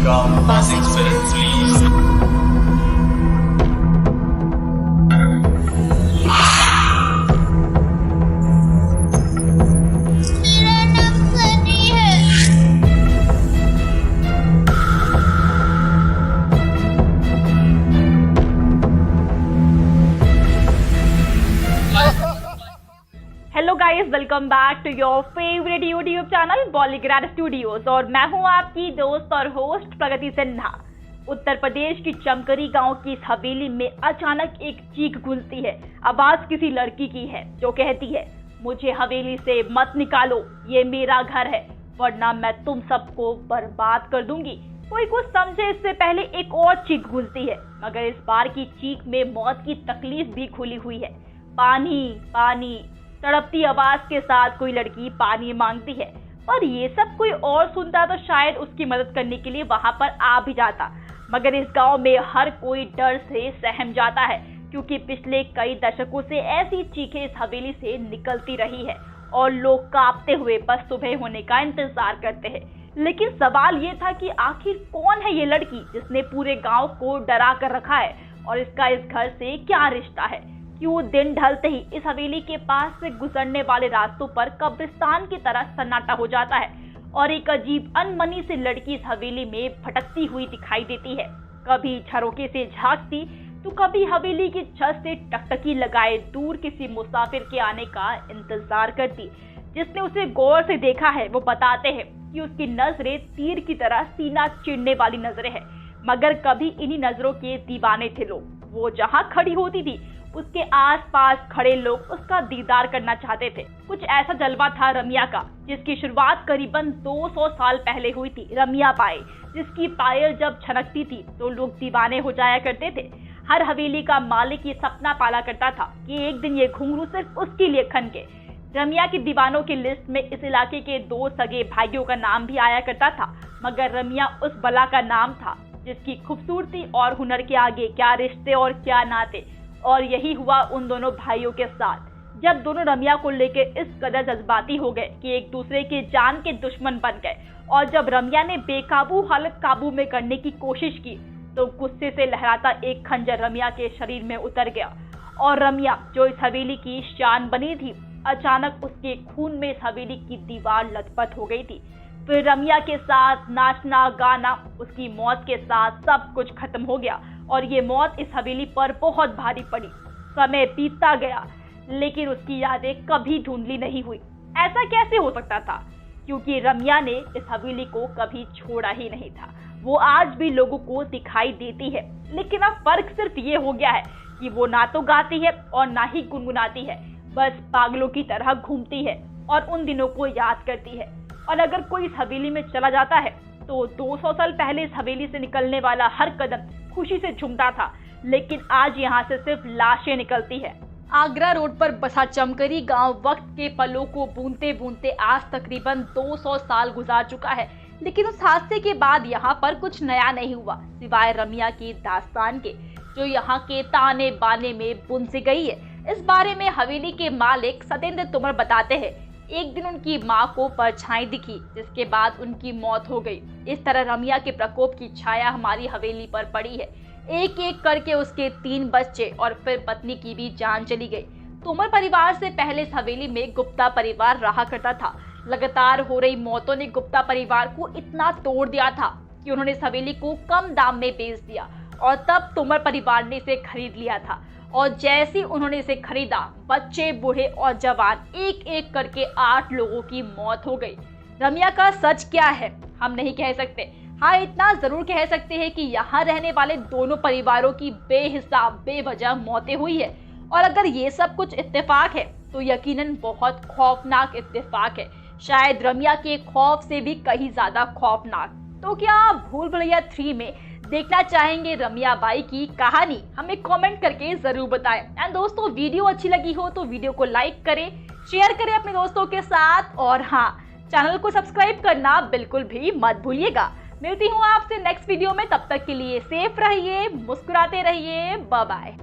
Instagram, Classic Films, please. मेरा नाम सनी है। Hello guys, welcome back to your favourite YouTube channel Bollygrad studios. और मैं हूं आपकी दोस्त और होस्ट प्रगति सिन्हा। उत्तर प्रदेश की चमकरी गांव की इस हवेली में अचानक एक चीख गूंजती है। आवाज किसी लड़की की है जो कहती है, मुझे हवेली से मत निकालो, ये मेरा घर है, वरना मैं तुम सबको बर्बाद कर दूंगी। कोई कुछ समझे इससे पहले एक और चीख गूंजती है, मगर इस बार की चीख में मौत की तकलीफ भी खुली हुई है। पानी पानी, तड़पती आवाज के साथ कोई लड़की पानी मांगती है। और ये सब कोई और सुनता तो शायद उसकी मदद करने के लिए वहां पर आ भी जाता, मगर इस गांव में हर कोई डर से सहम जाता है, क्योंकि पिछले कई दशकों से ऐसी चीखें इस हवेली से निकलती रही है और लोग कांपते हुए बस सुबह होने का इंतजार करते हैं। लेकिन सवाल ये था कि आखिर कौन है ये लड़की जिसने पूरे गांव को डरा कर रखा है, और इसका इस घर से क्या रिश्ता है। क्यों दिन ढलते ही इस हवेली के पास से गुजरने वाले रास्तों पर कब्रिस्तान की तरह सन्नाटा हो जाता है और एक अजीब अनमनी से लड़की इस हवेली में भटकती हुई दिखाई देती है। कभी झरोके से झांकती तो कभी हवेली की छत से टकटकी लगाए दूर किसी मुसाफिर के आने का इंतजार करती। जिसने उसे गौर से देखा है वो बताते हैं कि उसकी नजरें तीर की तरह सीना चीरने वाली नजरें हैं, मगर कभी इन्हीं नजरों के दीवाने थे लोग। वो जहाँ खड़ी होती थी उसके आसपास खड़े लोग उसका दीदार करना चाहते थे। कुछ ऐसा जलवा था रमिया का, जिसकी शुरुआत करीबन 200 साल पहले हुई थी। रमिया बाई, जिसकी पायल जब छनकती थी तो लोग दीवाने हो जाया करते थे। हर हवेली का मालिक ये सपना पाला करता था कि एक दिन ये घुंघरू सिर्फ उसके लिए खनके। रमिया की दीवानों की लिस्ट में इस इलाके के 2 सगे भाइयों का नाम भी आया करता था, मगर रमिया उस बला का नाम था जिसकी खूबसूरती और हुनर के आगे क्या रिश्ते और क्या नाते। और यही हुआ उन दोनों भाइयों के साथ, जब दोनों रमिया को लेकर इस कदर जज्बाती हो गए कि एक दूसरे के जान के दुश्मन बन गए। और जब रमिया ने बेकाबू हालत काबू में करने की कोशिश की तो गुस्से से लहराता एक खंजर रमिया के शरीर में उतर गया, और रमिया जो इस हवेली की शान बनी थी, अचानक उसके खून में इस हवेली की दीवार लथपथ हो गई थी। फिर रमिया के साथ नाचना गाना, उसकी मौत के साथ सब कुछ खत्म हो गया और ये मौत इस हवेली पर बहुत भारी पड़ी। समय बीतता गया लेकिन उसकी यादें कभी धुंधली नहीं हुई। ऐसा कैसे हो सकता था? क्योंकि रमिया ने इस हवेली को कभी छोड़ा ही नहीं था। वो आज भी लोगों को दिखाई देती है, लेकिन अब फर्क सिर्फ ये हो गया है कि वो ना तो गाती है और ना ही गुनगुनाती है, बस पागलों की तरह घूमती है और उन दिनों को याद करती है। और अगर कोई इस हवेली में चला जाता है तो 200 साल पहले इस हवेली से निकलने वाला हर कदम खुशी से झूमता था, लेकिन आज यहाँ से सिर्फ लाशें निकलती है। आगरा रोड पर बसा चमकरी गांव वक्त के पलों को बूंदते बूंदते आज तकरीबन 200 साल गुजार चुका है, लेकिन उस हादसे के बाद यहाँ पर कुछ नया नहीं हुआ सिवाय रमिया की दास्तान के, जो यहाँ के ताने बाने में बुन सी गई है। इस बारे में हवेली के मालिक सतेंद्र तोमर बताते हैं, एक दिन उनकी मां को परछाई दिखी, जिसके बाद उनकी मौत हो गई। इस तरह रमिया के प्रकोप की छाया हमारी हवेली पर पड़ी है। एक एक करके उसके 3 बच्चे और फिर पत्नी की भी जान चली गई। तोमर परिवार से पहले इस हवेली में गुप्ता परिवार रहा करता था। लगातार हो रही मौतों ने गुप्ता परिवार को इतना तोड़ दिया था कि उन्होंने इस हवेली को कम दाम में बेच दिया, और तब तोमर परिवार ने इसे खरीद लिया था। और जैसे ही उन्होंने इसे खरीदा, बच्चे बूढ़े और जवान एक एक करके 8 लोगों की मौत हो गई। रमिया का सच क्या है हम नहीं कह सकते। हाँ, इतना जरूर कह सकते हैं कि यहाँ रहने वाले दोनों परिवारों की बेहिसाब बेवजह मौतें हुई है। और अगर ये सब कुछ इत्तेफाक है तो यकीनन बहुत खौफनाक इत्तेफाक है, शायद रमिया के खौफ से भी कहीं ज्यादा खौफनाक। तो क्या आप भूल भुलैया 3 में देखना चाहेंगे रमिया बाई की कहानी? हमें कमेंट करके जरूर बताएं। एंड दोस्तों, वीडियो अच्छी लगी हो तो वीडियो को लाइक करें, शेयर करें अपने दोस्तों के साथ, और हाँ, चैनल को सब्सक्राइब करना बिल्कुल भी मत भूलिएगा। मिलती हूँ आपसे नेक्स्ट वीडियो में, तब तक के लिए सेफ रहिए, मुस्कुराते रहिए, बाय बाय।